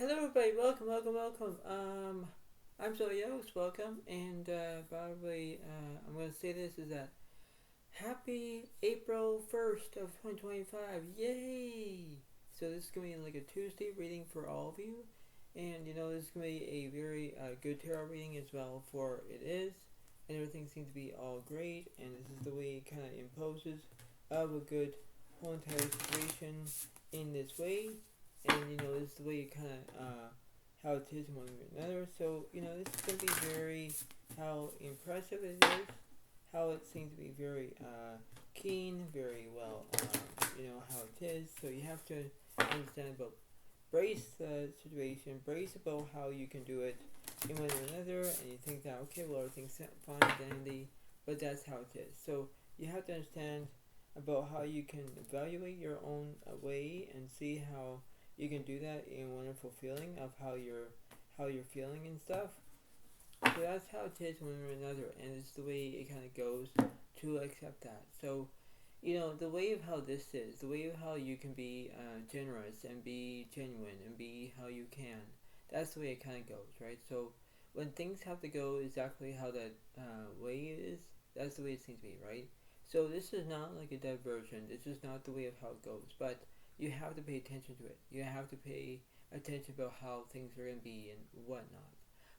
Hello, everybody. Welcome. I'm Zoyos. Welcome, and probably I'm going to say this is that happy April 1st of 2025. Yay! So this is going to be like a Tuesday reading for all of you, and this is going to be a very good tarot reading as well. For it is, and everything seems to be all great, and this is the way it kind of imposes of a good whole entire situation in this way, and this is the way it kind of how it is one way or another. So this is going to be very how impressive it is, how it seems to be very keen, very well, how it is. So you have to understand about brace the situation, brace about how you can do it in one or another, and you think that okay, well everything's fine, dandy, but that's how it is. So you have to understand about how you can evaluate your own way and see how you can do that in wonderful feeling of how you're feeling and stuff. So that's how it is one or another, and it's the way it kind of goes to accept that. So the way of how this is, the way of how you can be generous and be genuine and be how you can. That's the way it kind of goes, right? So when things have to go exactly how that way is, that's the way it seems to be, right? So this is not like a diversion. This is not the way of how it goes, but you have to pay attention to it. You have to pay attention about how things are gonna be and whatnot.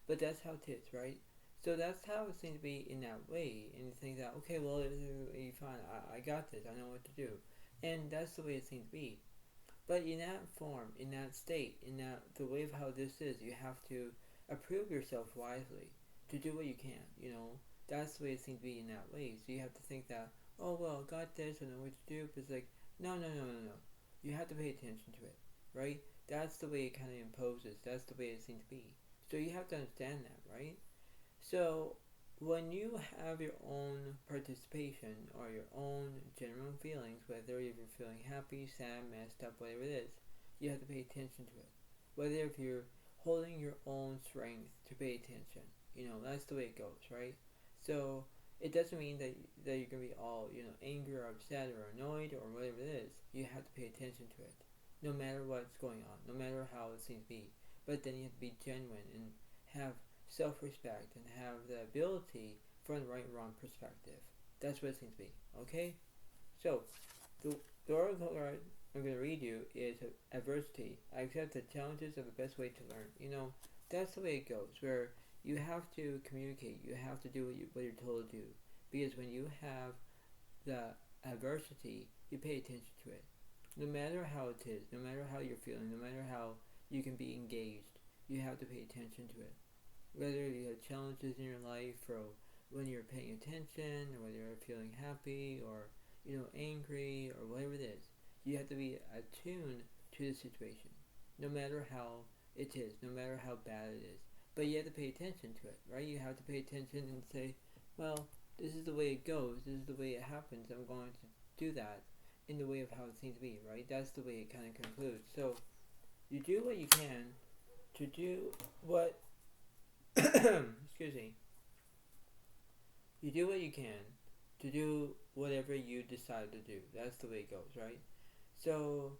But that's how it is, right? So that's how it seems to be in that way, and you think that okay, well, it's fine. I got this. I know what to do, and that's the way it seems to be. But in that form, in that state, in that the way of how this is, you have to approve yourself wisely to do what you can. That's the way it seems to be in that way. So you have to think that oh well, got this. I know what to do. But it's like no. You have to pay attention to it, right? That's the way it kind of imposes. That's the way it seems to be. So you have to understand that, right? So when you have your own participation or your own general feelings, whether if you're feeling happy, sad, messed up, whatever it is, you have to pay attention to it. Whether if you're holding your own strength to pay attention, that's the way it goes, right? So it doesn't mean that you're gonna be all angry or upset or annoyed or whatever it is. You have to pay attention to it, no matter what's going on, no matter how it seems to be. But then you have to be genuine and have self-respect and have the ability from the right and wrong perspective. That's what it seems to be. Okay? So, the oracle card I'm going to read you is adversity. I accept the challenges are the best way to learn. That's the way it goes, where you have to communicate. You have to do what you're told to do. Because when you have the adversity, you pay attention to it. No matter how it is, no matter how you're feeling, no matter how you can be engaged, you have to pay attention to it. Whether you have challenges in your life or when you're paying attention or whether you're feeling happy or angry or whatever it is, you have to be attuned to the situation, no matter how it is, no matter how bad it is. But you have to pay attention to it, right? You have to pay attention and say, well, this is the way it goes, this is the way it happens, I'm going to do that in the way of how it seems to be, right? That's the way it kind of concludes. So you do what you can to do what excuse me, you do what you can to do whatever you decide to do. That's the way it goes, right? So,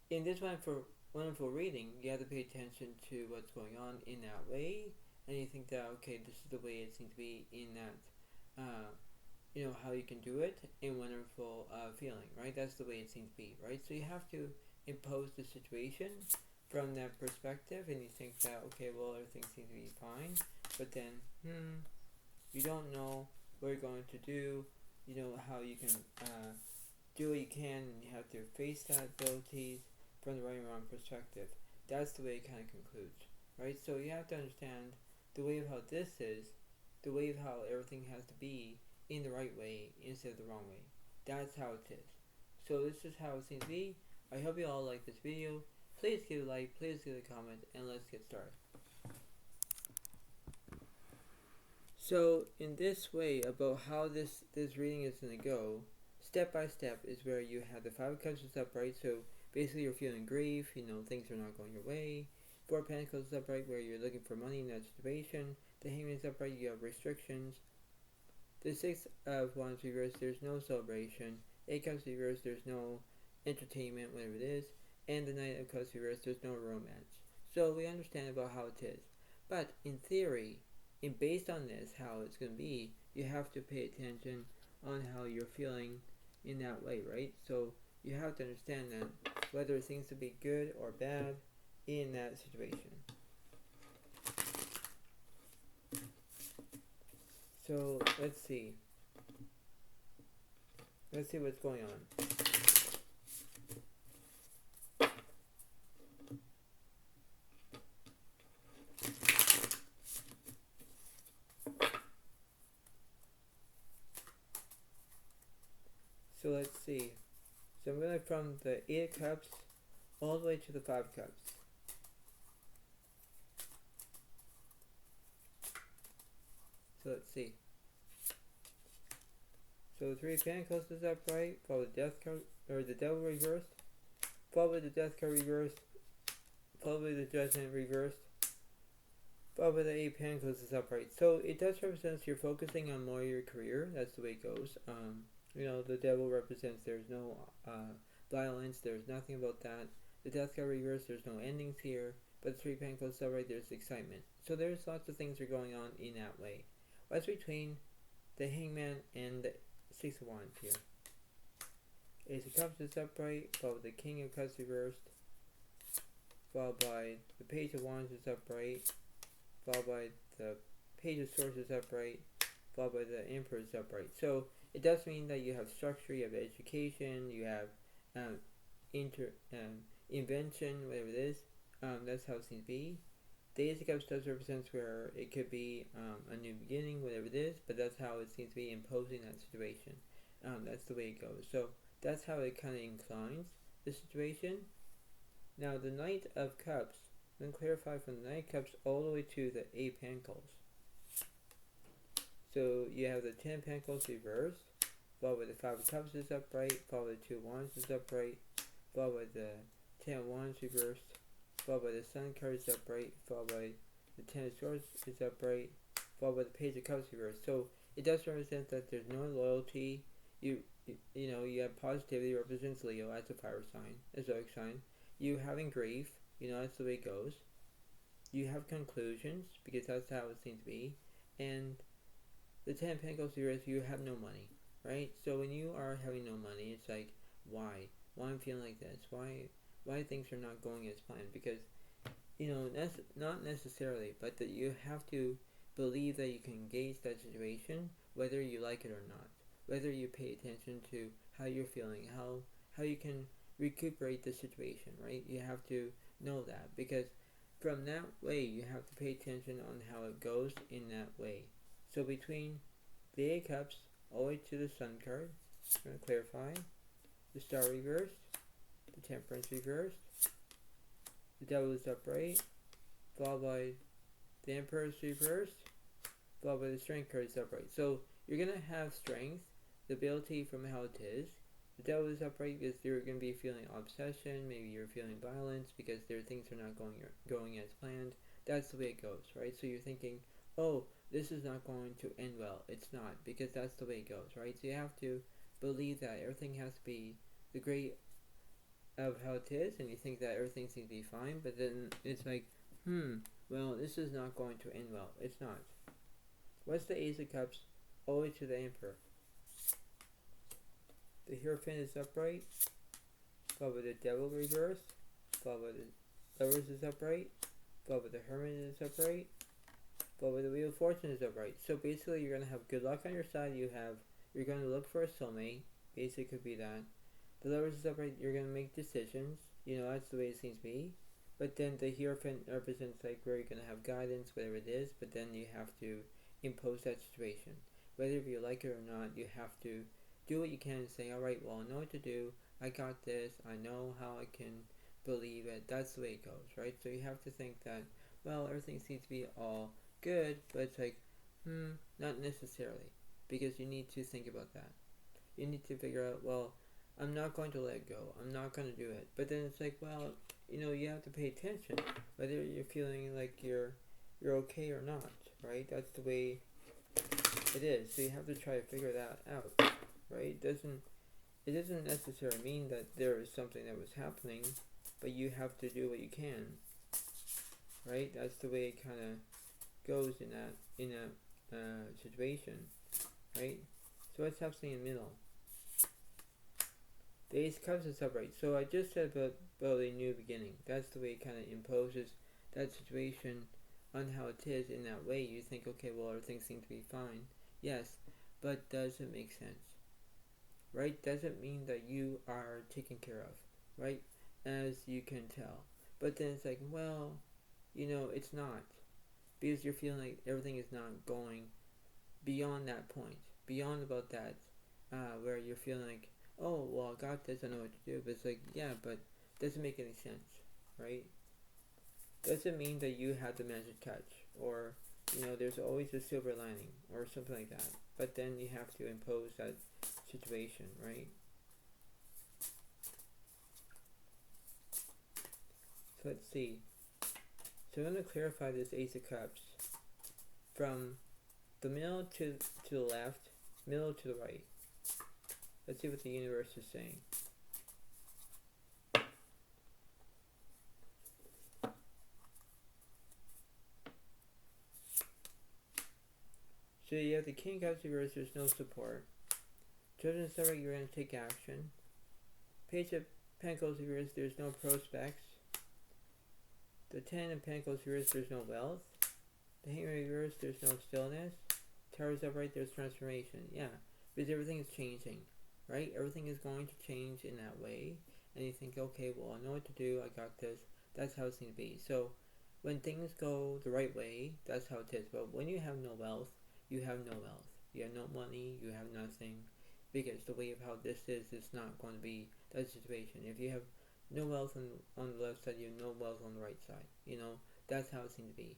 in this wonderful reading, you have to pay attention to what's going on in that way, and you think that okay, this is the way it seems to be in that, how you can do it in wonderful feeling, right? That's the way it seems to be, right? So you have to impose the situation from that perspective, and you think that okay, well everything seems to be fine, but then you don't know what you're going to do. You know how you can do what you can, and you have to face that abilities from the right and wrong perspective. That's the way it kind of concludes, right? So you have to understand the way of how this is, the way of how everything has to be in the right way instead of the wrong way. That's how it is. So this is how it seems to be. I hope you all like this video. Please give a like, please give a comment, and let's get started. So in this way about how this reading is going to go, step by step is where you have the Five of Cups is upright, so basically you're feeling grief, things are not going your way. Four of Pentacles is upright where you're looking for money in that situation. The Hangman is upright, you have restrictions. The Six of Wands reversed, there's no celebration. Eight Cups reversed, there's no entertainment, whatever it is. And the Knight of Cups reversed, there's no romance. So we understand about how it is. But in theory, and based on this, how it's going to be, you have to pay attention on how you're feeling in that way, right? So you have to understand that whether it seems to be good or bad in that situation. So let's see. Let's see what's going on. So let's see. So I'm going from the 8 of Cups all the way to the 5 of Cups. So let's see. So the 3 of Pentacles is upright, followed the Death card, or the Devil reversed, followed the Death card reversed, followed the Judgment reversed, followed the 8 of Pentacles is upright. So it does represent you're focusing on more your career. That's the way it goes. The Devil represents there's no violence, there's nothing about that. The Death card reversed, there's no endings here. But the 3 of Pentacles is upright, there's excitement. So there's lots of things that are going on in that way. What's between the Hangman and the 6 of Wands here? Ace of Cups is upright, followed by the King of Cups reversed, followed by the Page of Wands is upright, followed by the Page of Swords is upright, followed by the Emperor is upright. So it does mean that you have structure, you have education, you have invention, whatever it is. That's how it seems to be. The Ace of Cups does represent where it could be a new beginning, whatever it is, but that's how it seems to be imposing that situation. That's the way it goes. So that's how it kind of inclines the situation. Now the Knight of Cups, I'm going to clarify from the Knight of Cups all the way to the 8 of Pentacles. So you have the 10 of Pentacles reversed, followed by the 5 of Cups is upright, followed by the 2 of Wands is upright, followed by the 10 of Wands reversed, followed by the Sun card is upright, followed by the 10 of Swords is upright, followed by the Page of Cups reversed. So it does represent that there's no loyalty. You have positivity, represents Leo as a fire sign, a zodiac sign. You having grief, that's the way it goes. You have conclusions, because that's how it seems to be. And the 10 of Pentacles reversed, you have no money, right? So when you are having no money, it's like, why? Why I'm feeling like this? Why things are not going as planned? Because, that's not necessarily, but that you have to believe that you can engage that situation, whether you like it or not. Whether you pay attention to how you're feeling, how you can recuperate the situation, right? You have to know that, because from that way, you have to pay attention on how it goes in that way. So between the 8 of Cups all the way to the Sun card, I'm going to clarify, the Star reversed, the Temperance reversed, the Devil is upright, followed by the Emperor's reversed, followed by the Strength card is upright. So you're going to have strength, the ability from how it is. The Devil is upright because you're going to be feeling obsession, maybe you're feeling violence because there are things that are not going as planned. That's the way it goes, right? So you're thinking, oh, this is not going to end well. It's not, because that's the way it goes, right? So you have to believe that everything has to be the great of how it is, and you think that everything seems to be fine, but then it's like, well, this is not going to end well. It's not. What's the Ace of Cups all the way to the Emperor? The Hierophant is upright, followed by the Devil reversed, followed by the Lovers is upright, followed by the Hermit is upright, followed by the Wheel of Fortune is upright. So basically you're going to have good luck on your side. You're going to look for a soulmate. Basically could be that. The Lovers is upright, you're going to make decisions. That's the way it seems to be. But then the Hierophant represents like where you're going to have guidance, whatever it is, but then you have to impose that situation. Whether you like it or not, you have to do what you can and say, alright, well, I know what to do, I got this, I know how I can believe it. That's the way it goes, right? So you have to think that, well, everything seems to be all good, but it's like, not necessarily, because you need to think about that. You need to figure out, well, I'm not going to let it go, I'm not going to do it. But then it's like, well, you have to pay attention, whether you're feeling like you're okay or not, right? That's the way it is. So you have to try to figure that out. Right? It doesn't necessarily mean that there is something that was happening, but you have to do what you can right? That's the way it kind of goes in a situation, right? So let's have something in the middle. The Ace of Cups is upright. So I just said about a new beginning. That's the way it kind of imposes that situation on how it is. In that way, you think, okay, well, everything seems to be fine. Yes, but does it make sense? Right? Doesn't mean that you are taken care of, right? As you can tell. But then it's like, well, it's not. Because you're feeling like everything is not going beyond that point. Beyond about that, where you're feeling like, oh, well, I got this, I know what to do. But it's like, yeah, but doesn't make any sense, right? Doesn't mean that you have the magic touch, or, there's always a silver lining, or something like that. But then you have to impose that situation, right? So let's see. So I'm going to clarify this Ace of Cups from the middle to the left, middle to the right. Let's see what the universe is saying. So you have the King of Cups reversed, there's no support. Children of Sorrow, you're going to take action. Page of Pentacles reversed, there's no prospects. The Ten of Pentacles reversed, there's no wealth. The Hangman reversed, there's no stillness. Towers upright, there's transformation. Yeah, because everything is changing, right? Everything is going to change in that way. And you think, okay, well, I know what to do, I got this. That's how it's going to be. So when things go the right way, that's how it is. But when you have no wealth, you have no wealth. You have no money, you have nothing. Because the way of how this is not going to be that situation. If you have no wealth on the left side, you have no wealth on the right side. That's how it seems to be.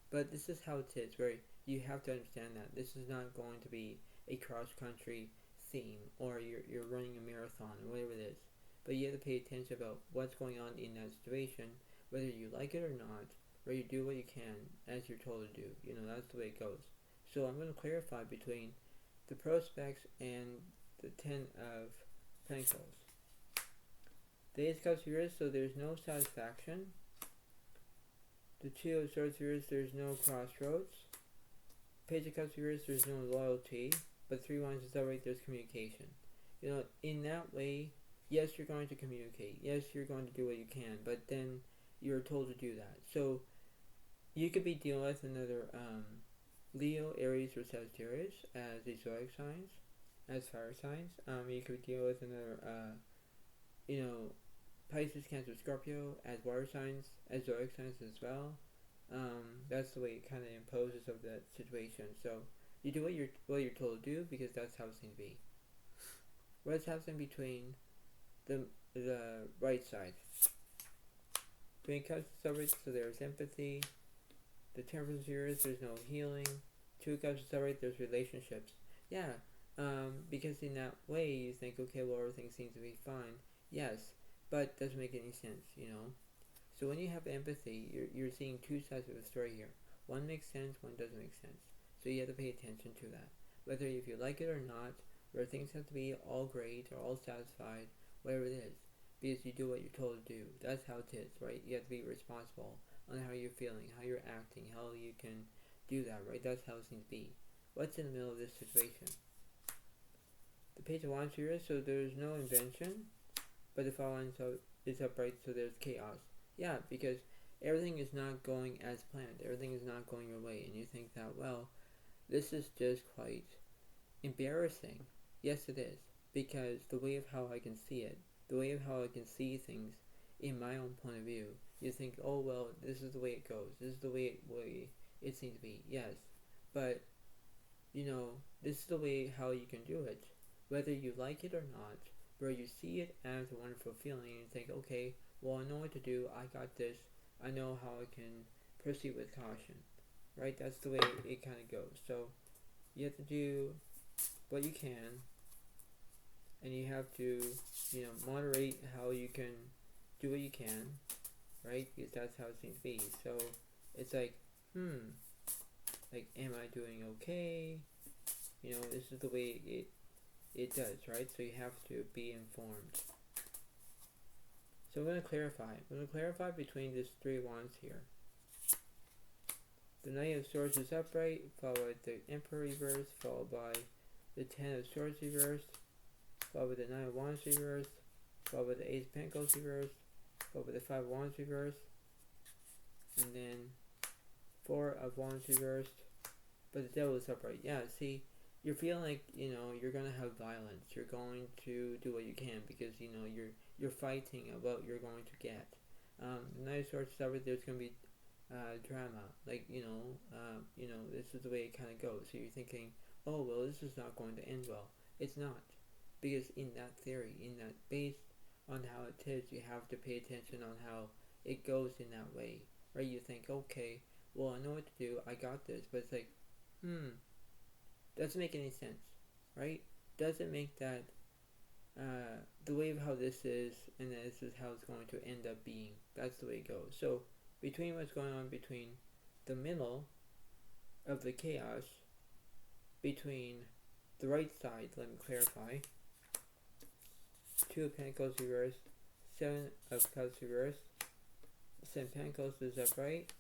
But this is how it is, where you have to understand that this is not going to be a cross-country theme, or you're running a marathon, or whatever it is. But you have to pay attention about what's going on in that situation, whether you like it or not, or you do what you can as you're told to do. That's the way it goes. So I'm going to clarify between the prospects and the Ten of Pentacles. The Ace of Cups reversed, so there's no satisfaction. The Two of Swords reversed, there's no crossroads. Page of Cups reversed, there's no loyalty. But Three Wands is upright, there's communication. In that way, yes, you're going to communicate. Yes, you're going to do what you can, but then you're told to do that. So you could be dealing with another Leo, Aries, or Sagittarius as the zodiac signs, as fire signs. You could deal with another, Pisces, Cancer, Scorpio as water signs, as zodiac signs as well. That's the way it kind of imposes of that situation. So you do what you're told to do, because that's how it's going to be. What's happening between the right side? Between Cups and Swords, so there's empathy. The Temperance reversed, there's no healing. Two of Cups and Swords, there's relationships. Yeah, because in that way you think, okay, well, everything seems to be fine. Yes, but doesn't make any sense, So when you have empathy, you're seeing two sides of the story here. One makes sense, one doesn't make sense. So you have to pay attention to that. Whether if you like it or not, where things have to be all great or all satisfied, whatever it is. Because you do what you're told to do. That's how it is, right? You have to be responsible on how you're feeling, how you're acting, how you can do that, right? That's how it seems to be. What's in the middle of this situation? The Page of Wands here, so there's no invention, but the following is upright, so there's chaos. Yeah, because everything is not going as planned. Everything is not going your way, and you think that, well, this is just quite embarrassing. Yes, it is, because the way of how I can see it, the way of how I can see things in my own point of view, you think, oh, well, this is the way it goes. This is the way it seems to be. Yes, but, this is the way how you can do it. Whether you like it or not, where you see it as a wonderful feeling and you think, okay, well, I know what to do, I got this, I know how I can proceed with caution, right? That's the way it kind of goes. So you have to do what you can, and you have to, moderate how you can do what you can, right? Because that's how it seems to be. So it's like, like, am I doing okay? This is the way it does, right? So you have to be informed. So I'm going to clarify. I'm going to clarify between these three wands here. The Knight of Swords is upright, followed by the Emperor reversed, followed by the Ten of Swords reversed, followed by the Nine of Wands reversed, followed by the Ace of Pentacles reversed, followed by the Five of Wands reversed, and then Four of Wands reversed, but the Devil is upright. Yeah, see, you're feeling like, you're gonna have violence. You're going to do what you can because, you're fighting about what you're going to get. The Knight of Swords is upright, there's gonna be drama. Like, this is the way it kind of goes. So you're thinking, oh, well, this is not going to end well. It's not. Because in that theory, based on how it is, you have to pay attention on how it goes in that way. Right? You think, okay, well, I know what to do. I got this. But it's like, doesn't make any sense. Right? Doesn't make that the way of how this is, and this is how it's going to end up being. That's the way it goes. So, between what's going on between the middle of the chaos, between the right side, let me clarify, Two of Pentacles reversed, Seven of Cups reversed, Seven of Pentacles is upright,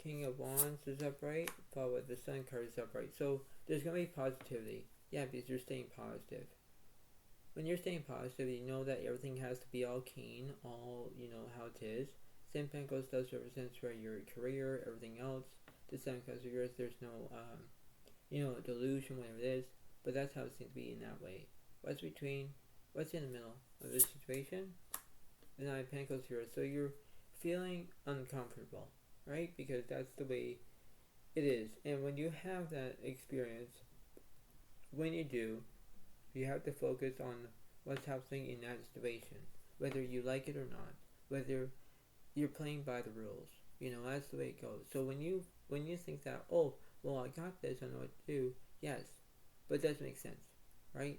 King of Wands is upright, followed with the Sun card is upright. So there's going to be positivity. Yeah, because you're staying positive. When you're staying positive, you know that everything has to be all keen, all, how it is. Seven of Pentacles does represent for your career, everything else. The Seven of Cups reversed, there's no, delusion, whatever it is. But that's how it seems to be in that way. What's in the middle of this situation? The Nine of Pentacles here. So you're feeling uncomfortable, right? Because that's the way it is. And when you have that experience, when you do, you have to focus on what's happening in that situation. Whether you like it or not. Whether you're playing by the rules. That's the way it goes. So when you think that, oh, well, I got this, I know what to do. Yes. But it doesn't make sense, right?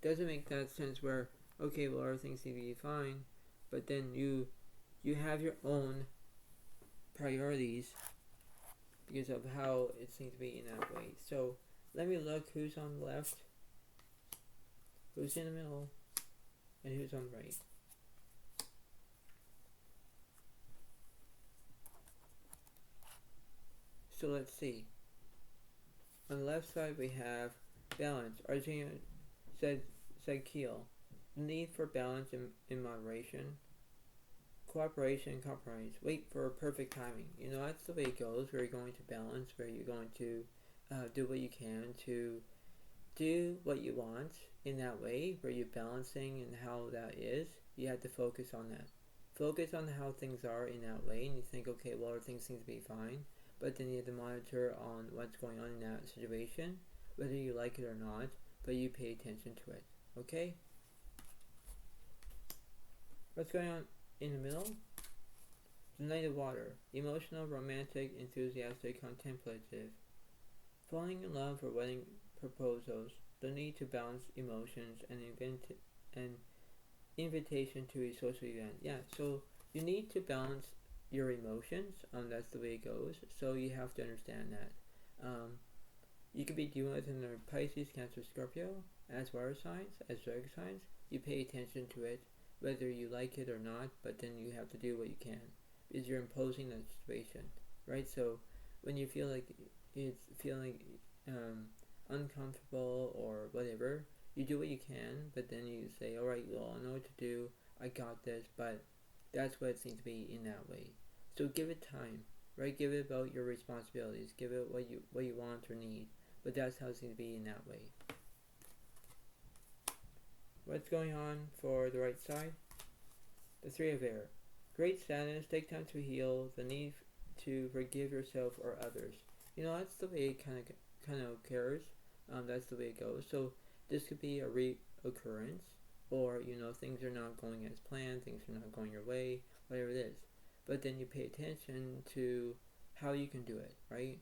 Doesn't make that sense where, okay, well, everything seems to be fine, but then you have your own priorities because of how it seems to be in that way. So let me look who's on the left, who's in the middle, and who's on the right. So let's see. On the left side we have balance. Arjuna said Keel. The need for balance in moderation. Cooperation, compromise. Wait for perfect timing. That's the way it goes, where you're going to balance, where you're going to do what you can to do what you want in that way, where you're balancing and how that is. You have to focus on that. Focus on how things are in that way, and you think, okay, well, everything seems to be fine, but then you have to monitor on what's going on in that situation, whether you like it or not, but you pay attention to it. Okay? What's going on in the middle? The Knight of Water. Emotional, romantic, enthusiastic, contemplative. Falling in love or wedding proposals. The need to balance emotions and an invitation to a social event. Yeah, so you need to balance your emotions. That's the way it goes. So you have to understand that. You could be dealing with another Pisces, Cancer, Scorpio, as water signs, as zodiac signs. You pay attention to it, whether you like it or not, but then you have to do what you can, because you're imposing that situation, right? So when you feel like it's feeling uncomfortable or whatever, you do what you can, but then you say, all right, well, I know what to do, I got this, but that's what it seems to be in that way. So give it time, right? Give it about your responsibilities, give it what you want or need, but that's how it seems to be in that way. What's going on for the right side? The Three of Air. Great sadness, take time to heal, the need to forgive yourself or others. That's the way it kind of occurs. That's the way it goes. So this could be a reoccurrence, or things are not going as planned, things are not going your way, whatever it is. But then you pay attention to how you can do it, right?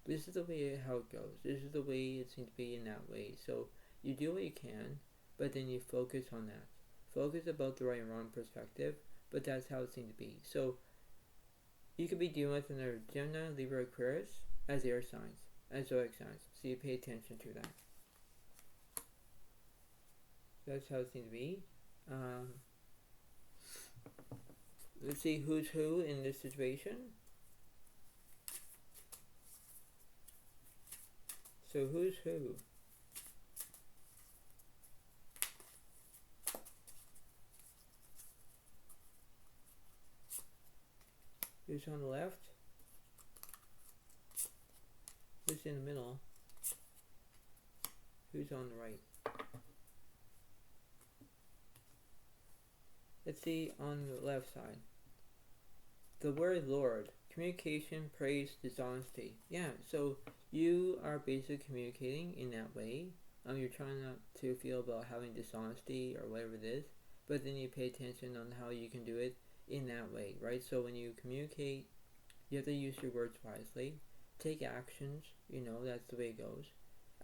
This is the way how it goes. This is the way it seems to be in that way. So you do what you can, but then you focus on that. Focus about the right and wrong perspective, but that's how it seems to be. So you could be dealing with another Gemini, Libra, Aquarius as air signs, as zodiac signs. So you pay attention to that. That's how it seems to be. Let's see who's who in this situation. So who's who? Who's on the left? Who's in the middle? Who's on the right? Let's see on the left side. The word Lord, communication, praise, dishonesty. Yeah, so you are basically communicating in that way. You're trying not to feel about having dishonesty or whatever it is, but then you pay attention on how you can do it in that way, right? So when you communicate, you have to use your words wisely. Take actions, that's the way it goes.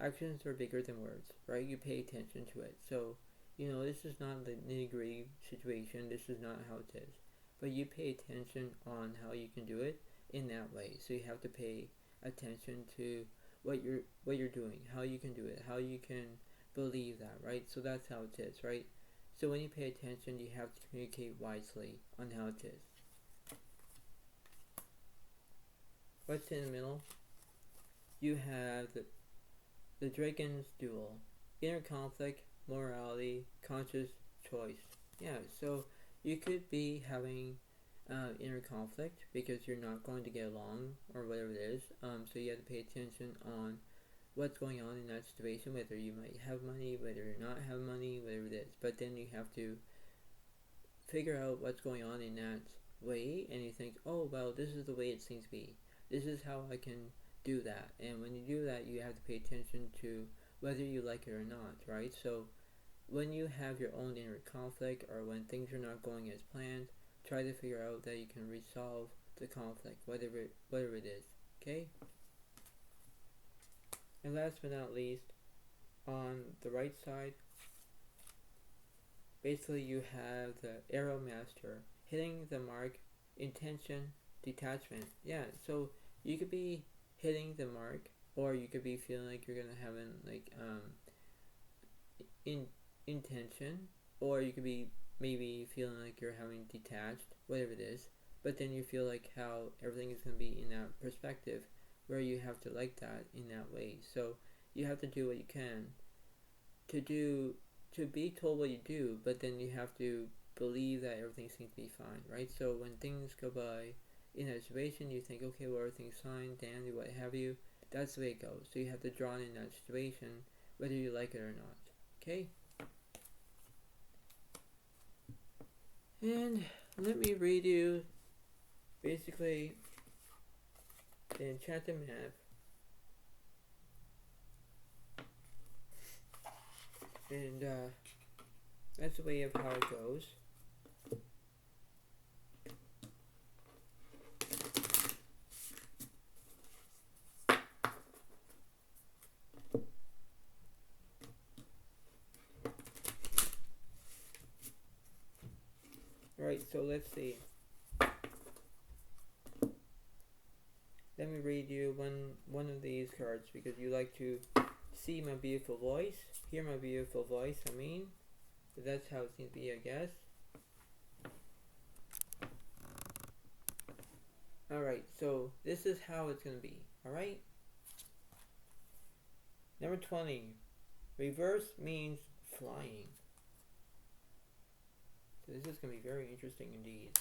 Actions are bigger than words, right? You pay attention to it. So, this is not the nitty-gritty situation. This is not how it is. But you pay attention on how you can do it in that way. So you have to pay attention to what you're doing, how you can do it, how you can believe that, right? So that's how it is, right? So when you pay attention, you have to communicate wisely on how it is. What's in the middle? You have the dragon's duel, inner conflict, morality, conscious choice. Yeah, so you could be having inner conflict because you're not going to get along or whatever it is. So you have to pay attention on what's going on in that situation, whether you might have money, whether you not have money, whatever it is. But then you have to figure out what's going on in that way, and you think, oh, well, this is the way it seems to be. This is how I can do that. And when you do that, you have to pay attention to whether you like it or not, right? So when you have your own inner conflict or when things are not going as planned, try to figure out that you can resolve the conflict, whatever it is, okay? And last but not least, on the right side, basically you have the arrow master, hitting the mark, intention, detachment. Yeah, so you could be hitting the mark, or you could be feeling like you're gonna have intention, or you could be maybe feeling like you're having detached, whatever it is. But then you feel like how everything is gonna be in that perspective, where you have to like that in that way. So you have to do what you can to be told what you do, but then you have to believe that everything seems to be fine, right? So when things go by in a situation, you think, okay, well, everything's fine, dandy, what have you. That's the way it goes. So you have to draw in that situation, whether you like it or not. Okay? And let me read you basically the Enchanted Mapp. And that's the way of how it goes. Right, so let's see. Let me read you one of these cards because you like to see my beautiful voice, hear my beautiful voice, that's how it seems to be, I guess. Alright, so this is how it's going to be, alright? Number 20, reverse means flying. So this is going to be very interesting indeed.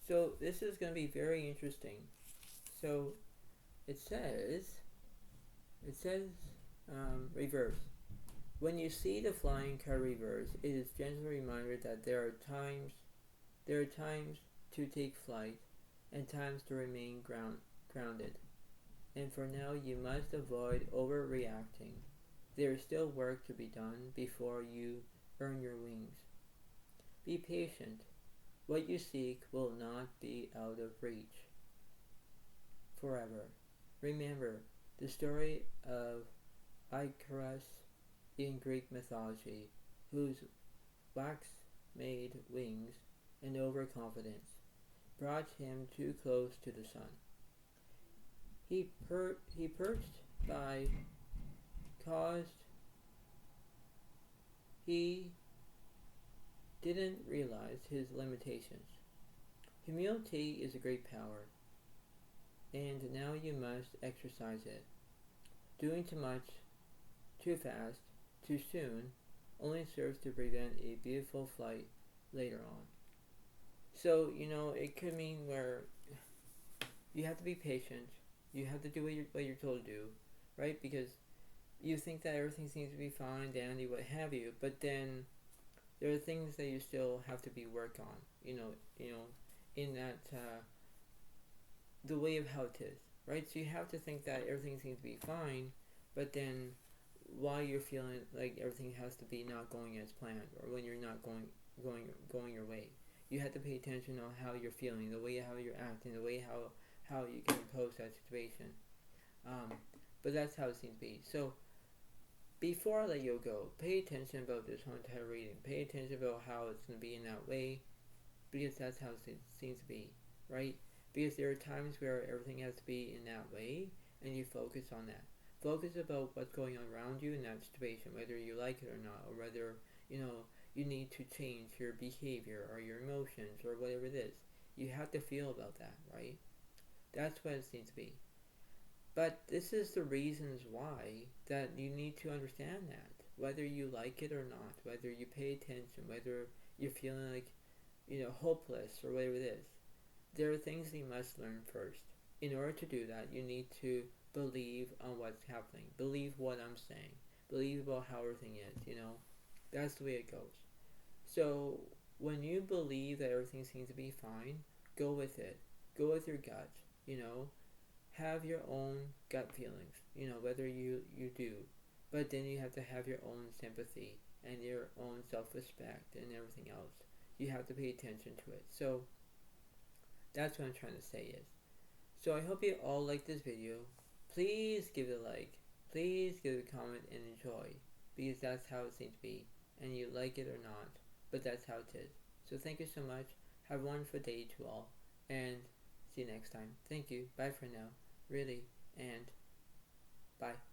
So this is going to be very interesting. So it says reverse. When you see the flying card reverse, it is gently a reminder that there are times to take flight and times to remain grounded. And for now, you must avoid overreacting. There is still work to be done before you earn your wings. Be patient. What you seek will not be out of reach forever. Remember the story of Icarus in Greek mythology, whose wax-made wings and overconfidence brought him too close to the sun. He perched by caused he didn't realize his limitations. Humility is a great power, and now you must exercise it. Doing too much, too fast, too soon only serves to prevent a beautiful flight later on. So, it could mean where you have to be patient, you have to do what you're told to do, right? Because you think that everything seems to be fine, dandy, what have you, but then there are things that you still have to be worked on, in that the way of how it is, right? So you have to think that everything seems to be fine, but then while you're feeling like everything has to be not going as planned, or when you're not going your way, you have to pay attention on how you're feeling, the way how you're acting, the way how you can impose that situation. Um, but that's how it seems to be. So before I let you go, pay attention about this whole entire reading. Pay attention about how it's going to be in that way, because that's how it seems to be, right? Because there are times where everything has to be in that way, and you focus on that. Focus about what's going on around you in that situation, whether you like it or not, or whether, you need to change your behavior or your emotions or whatever it is. You have to feel about that, right? That's what it seems to be. But this is the reasons why that you need to understand that. Whether you like it or not, whether you pay attention, whether you're feeling like, hopeless or whatever it is. There are things you must learn first. In order to do that, you need to believe on what's happening. Believe what I'm saying. Believe about how everything is. That's the way it goes. So when you believe that everything seems to be fine, go with it. Go with your gut. Have your own gut feelings. Whether you do, but then you have to have your own sympathy and your own self-respect and everything else. You have to pay attention to it. So that's what I'm trying to say is. So I hope you all like this video. Please give it a like. Please give it a comment and enjoy, because that's how it seems to be. And you like it or not, but that's how it is. So thank you so much. Have a wonderful day to all, and see you next time. Thank you. Bye for now. Really, and bye.